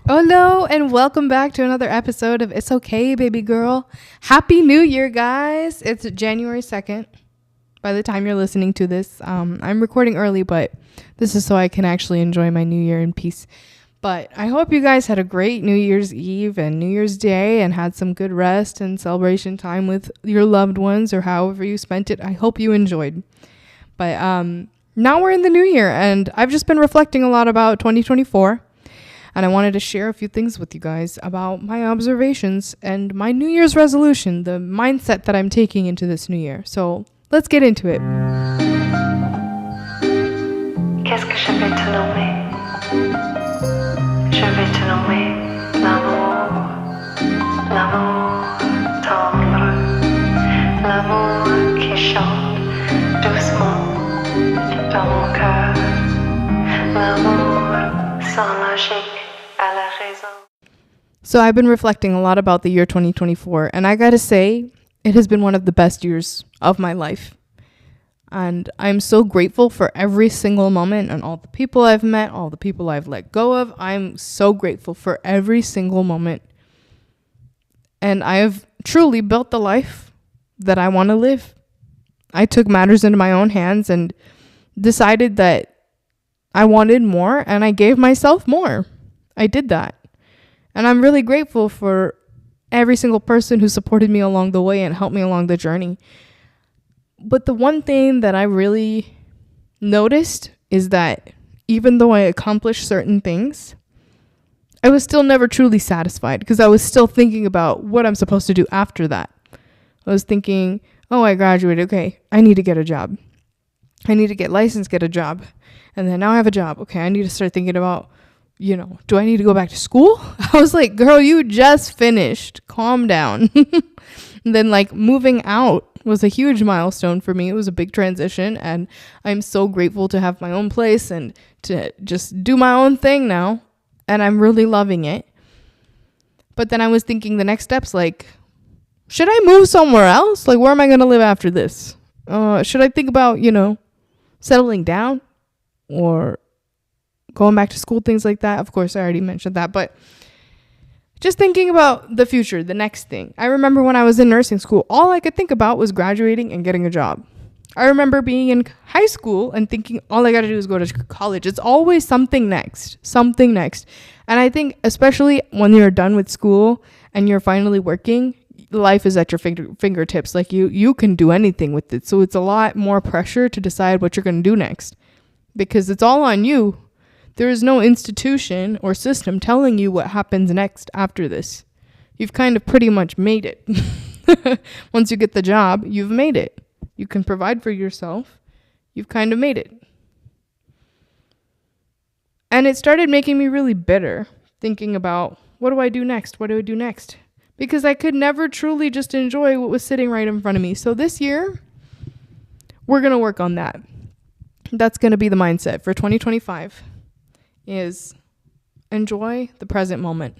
Hello and welcome back to another episode of It's Okay, Baby Girl. Happy New Year, guys. It's January 2nd. By the time you're listening to this, I'm recording early, but this is so I can actually enjoy my New Year in peace. But I hope you guys had a great New Year's Eve and New Year's Day and had some good rest and celebration time with your loved ones or however you spent it. I hope you enjoyed. But now we're in the new year and I've just been reflecting a lot about 2024. And I wanted to share a few things with you guys about my observations and my New Year's resolution, the mindset that I'm taking into this new year. So let's get into it. Qu'est-ce que je vais te nommer? Je vais te nommer l'amour, l'amour tendre, l'amour qui chante doucement dans mon cœur, l'amour sans logique. So I've been reflecting a lot about the year 2024, and I gotta say, it has been one of the best years of my life. And I'm so grateful for every single moment and all the people I've met, all the people I've let go of. I'm so grateful for every single moment. And I have truly built the life that I want to live. I took matters into my own hands and decided that I wanted more, and I gave myself more. I did that. And I'm really grateful for every single person who supported me along the way and helped me along the journey. But the one thing that I really noticed is that even though I accomplished certain things, I was still never truly satisfied because I was still thinking about what I'm supposed to do after that. I was thinking, oh, I graduated. Okay, I need to get a job. I need to get licensed, get a job. And then now I have a job. Okay, I need to start thinking about, do I need to go back to school? I was like, girl, you just finished. Calm down. And then moving out was a huge milestone for me. It was a big transition. And I'm so grateful to have my own place and to just do my own thing now. And I'm really loving it. But then I was thinking the next steps, should I move somewhere else? Where am I going to live after this? Should I think about, settling down or going back to school, things like that? Of course, I already mentioned that, but just thinking about the future, the next thing. I remember when I was in nursing school, all I could think about was graduating and getting a job. I remember being in high school and thinking all I got to do is go to college. It's always something next. And I think especially when you're done with school and you're finally working, life is at your fingertips. You can do anything with it. So it's a lot more pressure to decide what you're going to do next because it's all on you. There is no institution or system telling you what happens next after this. You've kind of pretty much made it. Once you get the job, you've made it. You can provide for yourself. You've kind of made it. And it started making me really bitter, thinking about, what do I do next? What do I do next? Because I could never truly just enjoy what was sitting right in front of me. So this year, we're going to work on that. That's going to be the mindset for 2025. Is enjoy the present moment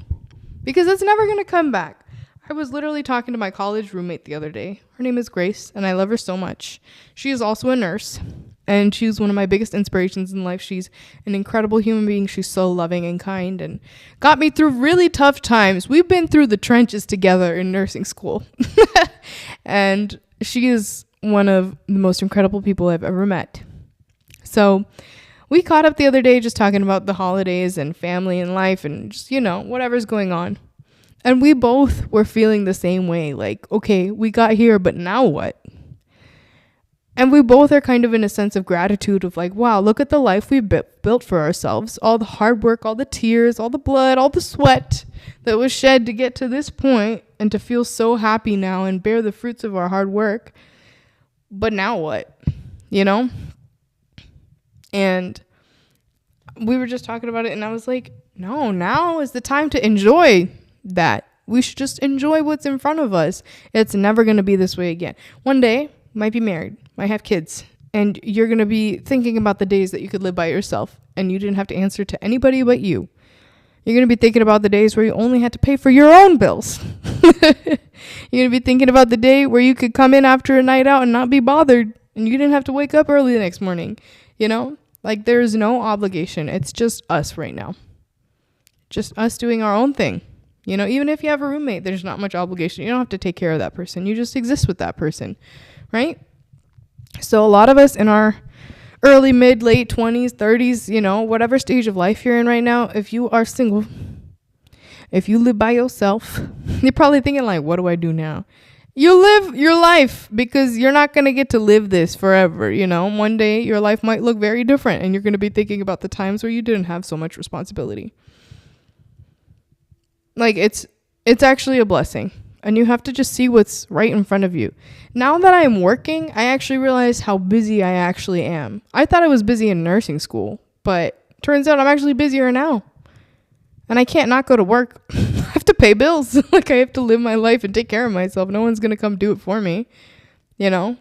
because it's never going to come back. I was literally talking to my college roommate the other day. Her name is Grace and I love her so much. She is also a nurse and she's one of my biggest inspirations in life. She's an incredible human being. She's so loving and kind and got me through really tough times. We've been through the trenches together in nursing school. And she is one of the most incredible people I've ever met. So we caught up the other day just talking about the holidays and family and life and just, whatever's going on. And we both were feeling the same way. Okay, we got here, but now what? And we both are kind of in a sense of gratitude of wow, look at the life we built for ourselves. All the hard work, all the tears, all the blood, all the sweat that was shed to get to this point and to feel so happy now and bear the fruits of our hard work. But now what? And we were just talking about it and I was like, no, now is the time to enjoy that. We should just enjoy what's in front of us. It's never going to be this way again. One day, you might be married, might have kids, and you're going to be thinking about the days that you could live by yourself and you didn't have to answer to anybody but you. You're going to be thinking about the days where you only had to pay for your own bills. You're going to be thinking about the day where you could come in after a night out and not be bothered and you didn't have to wake up early the next morning. There's no obligation. It's just us right now. just us doing our own thing. You know, even if you have a roommate, there's not much obligation. You don't have to take care of that person. You just exist with that person, right? So a lot of us in our early, mid, late 20s, 30s, you know, whatever stage of life you're in right now, if you are single, if you live by yourself, you're probably thinking like, what do I do now? You live your life, because you're not going to get to live this forever. You know, one day your life might look very different and you're going to be thinking about the times where you didn't have so much responsibility. Like it's actually a blessing, and you have to just see what's right in front of you. Now that I'm working, I actually realize how busy I actually am. I thought I was busy in nursing school, but turns out I'm actually busier now. And I can't not go to work. I have to pay bills. Like, I have to live my life and take care of myself. No one's going to come do it for me. You know,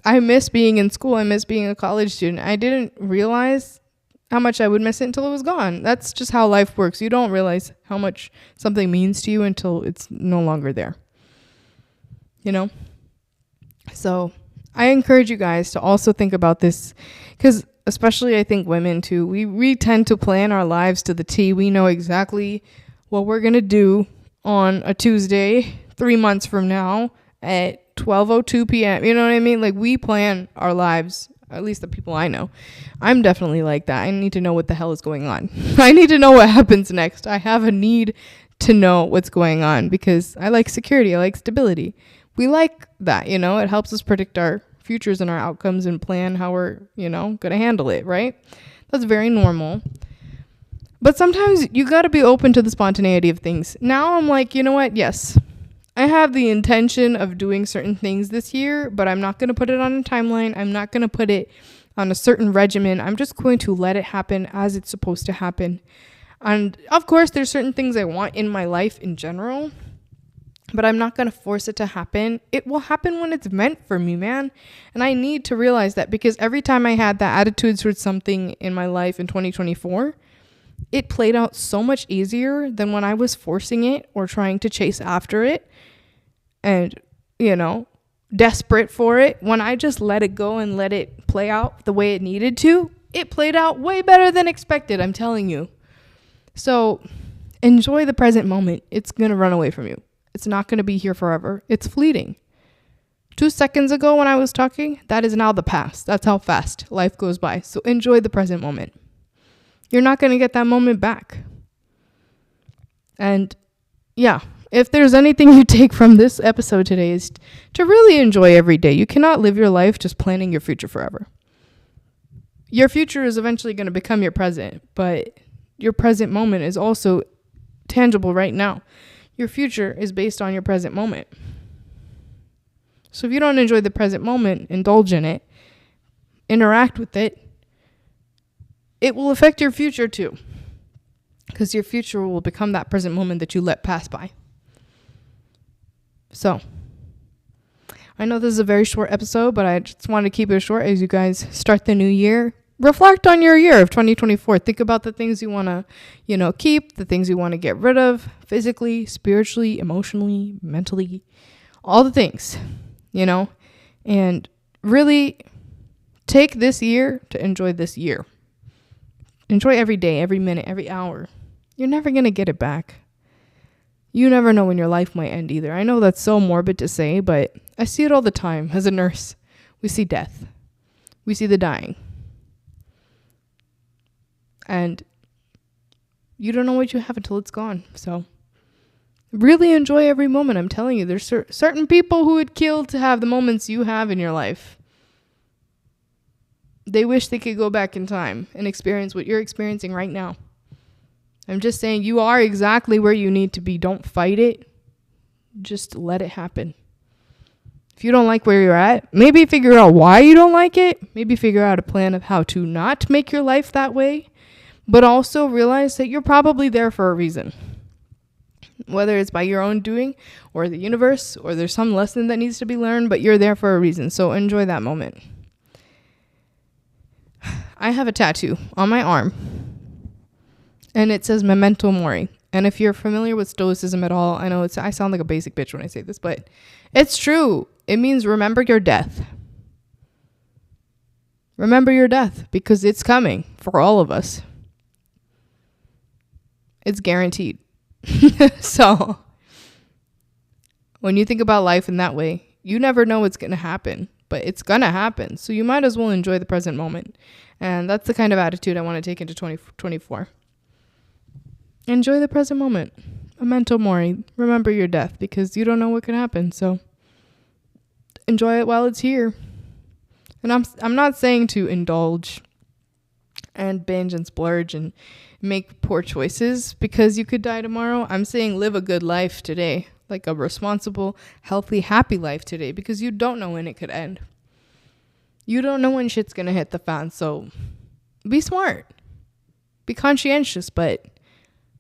I miss being in school. I miss being a college student. I didn't realize how much I would miss it until it was gone. That's just how life works. You don't realize how much something means to you until it's no longer there. You know? So I encourage you guys to also think about this, because especially I think women too, we tend to plan our lives to the T. We know exactly what we're going to do on a Tuesday 3 months from now at 12:02 p.m. You know what I mean? Like, we plan our lives, at least the people I know. I'm definitely like that. I need to know what the hell is going on. I need to know what happens next. I have a need to know what's going on, because I like security. I like stability. We like that, you know? It helps us predict our futures and our outcomes and plan how we're, you know, going to handle it, right? That's very normal. But sometimes you got to be open to the spontaneity of things. Now I'm like, you know what? Yes, I have the intention of doing certain things this year, but I'm not going to put it on a timeline. I'm not going to put it on a certain regimen. I'm just going to let it happen as it's supposed to happen. And of course, there's certain things I want in my life in general, but I'm not going to force it to happen. It will happen when it's meant for me, man. And I need to realize that, because every time I had that attitude towards something in my life in 2024, it played out so much easier than when I was forcing it or trying to chase after it and, you know, desperate for it. When I just let it go and let it play out the way it needed to, it played out way better than expected, I'm telling you. So enjoy the present moment. It's going to run away from you. It's not going to be here forever. It's fleeting. 2 seconds ago when I was talking, that is now the past. That's how fast life goes by. So enjoy the present moment. You're not going to get that moment back. And yeah, if there's anything you take from this episode today, is to really enjoy every day. You cannot live your life just planning your future forever. Your future is eventually going to become your present, but your present moment is also tangible right now. Your future is based on your present moment. So if you don't enjoy the present moment, indulge in it, interact with it, it will affect your future too. Because your future will become that present moment that you let pass by. So, I know this is a very short episode, but I just want to keep it short as you guys start the new year. Reflect on your year of 2024. Think about the things you want to, you know, keep, the things you want to get rid of, physically, spiritually, emotionally, mentally, all the things, you know, and really take this year to enjoy this year. Enjoy every day, every minute, every hour. You're never going to get it back. You never know when your life might end either. I know that's so morbid to say, but I see it all the time. As a nurse, we see death. We see the dying. And you don't know what you have until it's gone. So really enjoy every moment. I'm telling you, there's certain people who would kill to have the moments you have in your life. They wish they could go back in time and experience what you're experiencing right now. I'm just saying, you are exactly where you need to be. Don't fight it. Just let it happen. If you don't like where you're at, maybe figure out why you don't like it. Maybe figure out a plan of how to not make your life that way. But also realize that you're probably there for a reason. Whether it's by your own doing or the universe, or there's some lesson that needs to be learned, but you're there for a reason. So enjoy that moment. I have a tattoo on my arm, and it says Memento Mori. And if you're familiar with Stoicism at all, I know I sound like a basic bitch when I say this, but it's true. It means remember your death. Remember your death, because it's coming for all of us. It's guaranteed. So when you think about life in that way, you never know what's going to happen, but it's going to happen. So you might as well enjoy the present moment. And that's the kind of attitude I want to take into 2024. Enjoy the present moment. Memento mori. Remember your death, because you don't know what can happen. So enjoy it while it's here. And I'm not saying to indulge and binge and splurge and make poor choices because you could die tomorrow. I'm saying live a good life today, like a responsible, healthy, happy life today, because you don't know when it could end. You don't know when shit's gonna hit the fan. So be smart, be conscientious, but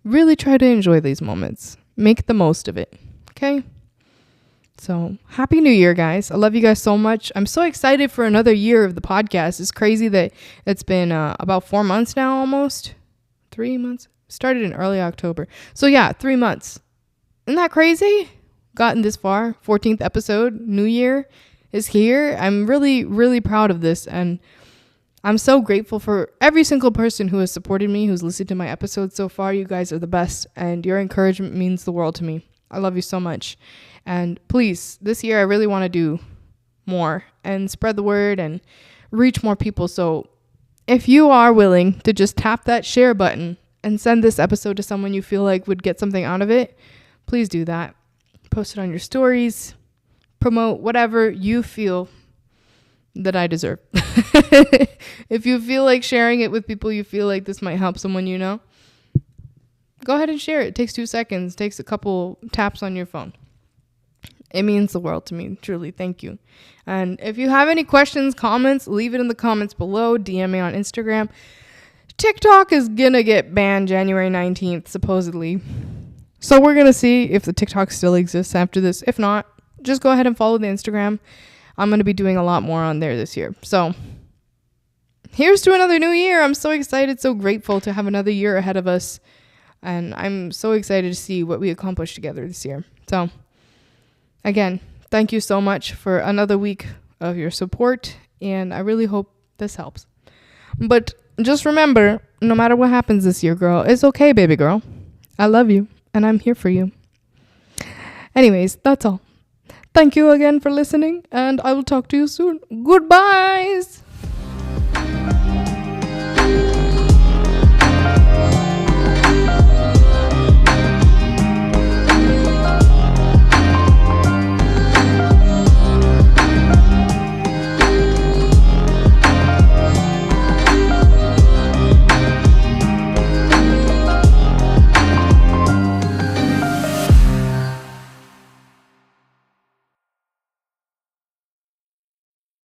really try to enjoy these moments. Make the most of it. Okay? So happy New Year, guys. I love you guys so much. I'm so excited for another year of the podcast. It's crazy that it's been about 4 months now, almost 3 months. Started in early October. So yeah, 3 months. Isn't that crazy? Gotten this far. 14th episode. New Year is here. I'm really, really proud of this. And I'm so grateful for every single person who has supported me, who's listened to my episodes so far. You guys are the best. And your encouragement means the world to me. I love you so much. And please, this year I really want to do more and spread the word and reach more people. So if you are willing to just tap that share button and send this episode to someone you feel like would get something out of it, please do that. Post it on your stories. Promote whatever you feel that I deserve. If you feel like sharing it with people you feel like this might help someone you know, go ahead and share it. It takes 2 seconds. It takes a couple taps on your phone. It means the world to me. Truly. Thank you. And if you have any questions, comments, leave it in the comments below. DM me on Instagram. TikTok is going to get banned January 19th, supposedly. So we're going to see if the TikTok still exists after this. If not, just go ahead and follow the Instagram. I'm going to be doing a lot more on there this year. So here's to another new year. I'm so excited, so grateful to have another year ahead of us. And I'm so excited to see what we accomplish together this year. So again, thank you so much for another week of your support. And I really hope this helps. But just remember, no matter what happens this year, girl, it's okay, baby girl. I love you and I'm here for you. Anyways, that's all. Thank you again for listening, and I will talk to you soon. Goodbyes.